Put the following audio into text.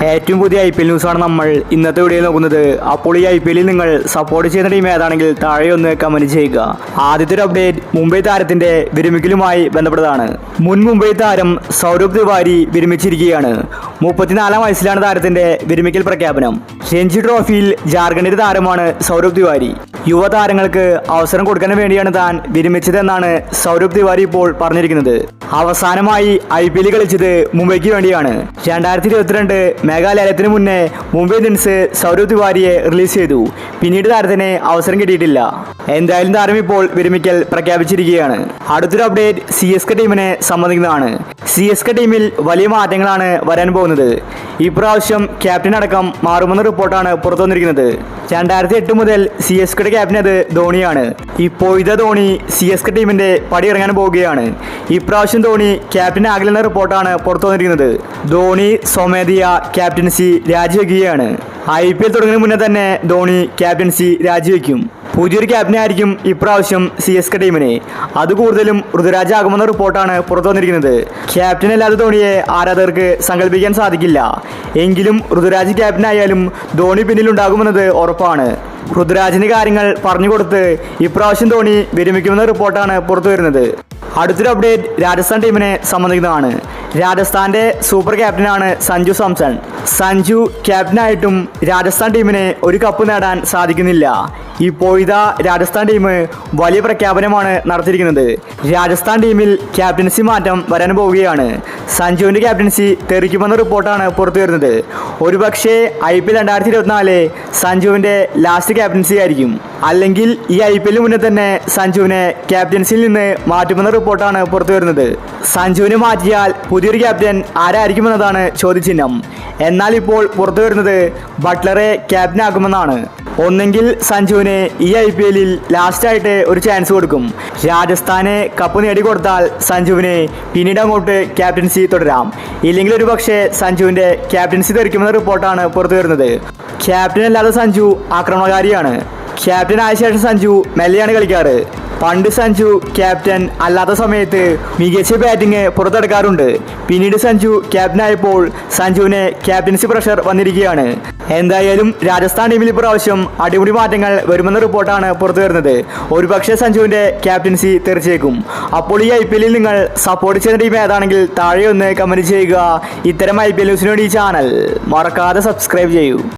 ഏറ്റവും പുതിയ IPL ന്യൂസാണ് നമ്മൾ ഇന്നത്തെ വീഡിയോയിൽ നോക്കുന്നത്. അപ്പോൾ ഈ IPL നിങ്ങൾ സപ്പോർട്ട് ചെയ്യുന്ന ടീം ഏതാണെങ്കിൽ താഴെ ഒന്ന് കമന്റ് ചെയ്യുക. ആദ്യത്തെ ഒരു അപ്ഡേറ്റ് മുംബൈ താരത്തിന്റെ വിരമിക്കലുമായി ബന്ധപ്പെട്ടതാണ്. മുൻ മുംബൈ താരം സൗരഭ് തിവാരി വിരമിച്ചിരിക്കുകയാണ്. 34 വയസ്സിലാണ് താരത്തിന്റെ വിരമിക്കൽ പ്രഖ്യാപനം. രഞ്ജി ട്രോഫിയിൽ ജാർഖണ്ഡിന്റെ താരമാണ് സൗരഭ് തിവാരി. യുവതാരങ്ങൾക്ക് അവസരം കൊടുക്കാൻ വേണ്ടിയാണ് താൻ വിരമിച്ചതെന്നാണ് സൗരഭ് തിവാരി ഇപ്പോൾ പറഞ്ഞിരിക്കുന്നത്. അവസാനമായി IPL കളിച്ചത് മുംബൈക്ക് വേണ്ടിയാണ്. 2022 മേഘാലയത്തിന് മുന്നേ മുംബൈ ഇന്ത്യൻസ് സൗരഭ് തിവാരിയെ റിലീസ് ചെയ്തു. പിന്നീട് താരത്തിന് അവസരം കിട്ടിയിട്ടില്ല. എന്തായാലും താരം ഇപ്പോൾ വിരമിക്കൽ പ്രഖ്യാപിച്ചിരിക്കുകയാണ്. അടുത്തൊരു അപ്ഡേറ്റ് CSK ടീമിനെ സംബന്ധിക്കുന്നതാണ്. CSK ടീമിൽ വലിയ മാറ്റങ്ങളാണ് വരാൻ പോകുന്നത്. ഇപ്രാവശ്യം ക്യാപ്റ്റൻ അടക്കം മാറുമെന്ന റിപ്പോർട്ടാണ് പുറത്തു വന്നിരിക്കുന്നത്. 2008 മുതൽ CSKയുടെ ക്യാപ്റ്റൻ അത് ധോണിയാണ്. ഇപ്പോഴത്തെ ധോണി CSK ടീമിന്റെ പടിയിറങ്ങാൻ പോവുകയാണ്. ഇപ്രാവശ്യം ധോണി ക്യാപ്റ്റൻ ആകില്ലെന്ന റിപ്പോർട്ടാണ് പുറത്തു വന്നിരിക്കുന്നത്. ധോണി സ്വമേധയാ ക്യാപ്റ്റൻസി രാജിവെക്കുകയാണ്. IPL തുടങ്ങുന്നതിന് മുന്നേ തന്നെ ധോണി ക്യാപ്റ്റൻസി രാജിവെക്കും. പുതിയൊരു ക്യാപ്റ്റനായിരിക്കും ഇപ്രാവശ്യം CSK ടീമിന്. അത് കൂടുതലും ഋതുരാജ് ആകുമെന്ന റിപ്പോർട്ടാണ് പുറത്തു വന്നിരിക്കുന്നത്. ക്യാപ്റ്റൻ അല്ലാതെ ധോണിയെ ആരാധകർക്ക് സങ്കല്പിക്കാൻ സാധിക്കില്ല. എങ്കിലും ഋതുരാജ് ക്യാപ്റ്റനായാലും ധോണി പിന്നിലുണ്ടാകുമെന്നത് ഉറപ്പാണ്. ഋതുരാജിന് കാര്യങ്ങൾ പറഞ്ഞുകൊടുത്ത് ഇപ്രാവശ്യം ധോണി വിരമിക്കുമെന്ന റിപ്പോർട്ടാണ് പുറത്തു വരുന്നത്. അടുത്തൊരു അപ്ഡേറ്റ് രാജസ്ഥാൻ ടീമിനെ സംബന്ധിക്കുന്നതാണ്. രാജസ്ഥാന്റെ സൂപ്പർ ക്യാപ്റ്റനാണ് സഞ്ജു സാംസൺ. സഞ്ജു ക്യാപ്റ്റനായിട്ടും രാജസ്ഥാൻ ടീമിന് ഒരു കപ്പ് നേടാൻ സാധിക്കുന്നില്ല. ഇപ്പോഴത്തെ രാജസ്ഥാൻ ടീം വലിയ പ്രഖ്യാപനമാണ് നടത്തിയിരിക്കുന്നത്. രാജസ്ഥാൻ ടീമിൽ ക്യാപ്റ്റൻസി മാറ്റം വരാൻ പോവുകയാണ്. സഞ്ജുവിന്റെ ക്യാപ്റ്റൻസി തെറിക്കുമെന്ന റിപ്പോർട്ടാണ് പുറത്തു വരുന്നത്. ഒരുപക്ഷെ IPL 2024 സഞ്ജുവിന്റെ ലാസ്റ്റ് ക്യാപ്റ്റൻസി ആയിരിക്കും. അല്ലെങ്കിൽ ഈ IPL മുന്നേ തന്നെ സഞ്ജുവിനെ ക്യാപ്റ്റൻസിയിൽ നിന്ന് മാറ്റുമെന്ന റിപ്പോർട്ടാണ് പുറത്തു വരുന്നത്. സഞ്ജുവിനെ മാറ്റിയാൽ പുതിയൊരു ക്യാപ്റ്റൻ ആരായിരിക്കുമെന്നതാണ് ചോദ്യചിഹ്നം. എന്നാൽ ഇപ്പോൾ പുറത്തു വരുന്നത് ബട്ട്ലറെ ക്യാപ്റ്റനാക്കുമെന്നാണ്. ഒന്നെങ്കിൽ സഞ്ജുവിന് ഈ IPL ലാസ്റ്റായിട്ട് ഒരു ചാൻസ് കൊടുക്കും. രാജസ്ഥാന് കപ്പ് നേടിക്കൊടുത്താൽ സഞ്ജുവിന് പിന്നീട് അങ്ങോട്ട് ക്യാപ്റ്റൻസി തുടരാം. ഇല്ലെങ്കിൽ ഒരു പക്ഷേ സഞ്ജുവിൻ്റെ ക്യാപ്റ്റൻസി തെറിക്കുമെന്ന റിപ്പോർട്ടാണ് പുറത്തു വരുന്നത്. ക്യാപ്റ്റൻ അല്ലാതെ സഞ്ജു ആക്രമണകാരിയാണ്. ക്യാപ്റ്റൻ ആയ ശേഷം സഞ്ജു മെല്ലെയാണ് കളിക്കാറ്. പണ്ട് സഞ്ജു ക്യാപ്റ്റൻ അല്ലാത്ത സമയത്ത് മികച്ച ബാറ്റിംഗ് പുറത്തെടുക്കാറുണ്ട്. പിന്നീട് സഞ്ജു ക്യാപ്റ്റനായപ്പോൾ സഞ്ജുവിന് ക്യാപ്റ്റൻസി പ്രഷർ വന്നിരിക്കുകയാണ്. എന്തായാലും രാജസ്ഥാൻ ടീമിൽ ഇപ്രാവശ്യം അടിമുടി മാറ്റങ്ങൾ വരുമെന്ന റിപ്പോർട്ടാണ് പുറത്തു വരുന്നത്. ഒരുപക്ഷെ സഞ്ജുവിൻ്റെ ക്യാപ്റ്റൻസി തെറിച്ചേക്കും. അപ്പോൾ ഈ IPL നിങ്ങൾ സപ്പോർട്ട് ചെയ്യുന്ന ടീം ഏതാണെങ്കിൽ താഴെ ഒന്ന് കമൻറ്റ് ചെയ്യുക. ഇത്തരം IPL ന്യൂസിന് വേണ്ടി ഈ ചാനൽ മറക്കാതെ സബ്സ്ക്രൈബ് ചെയ്യൂ.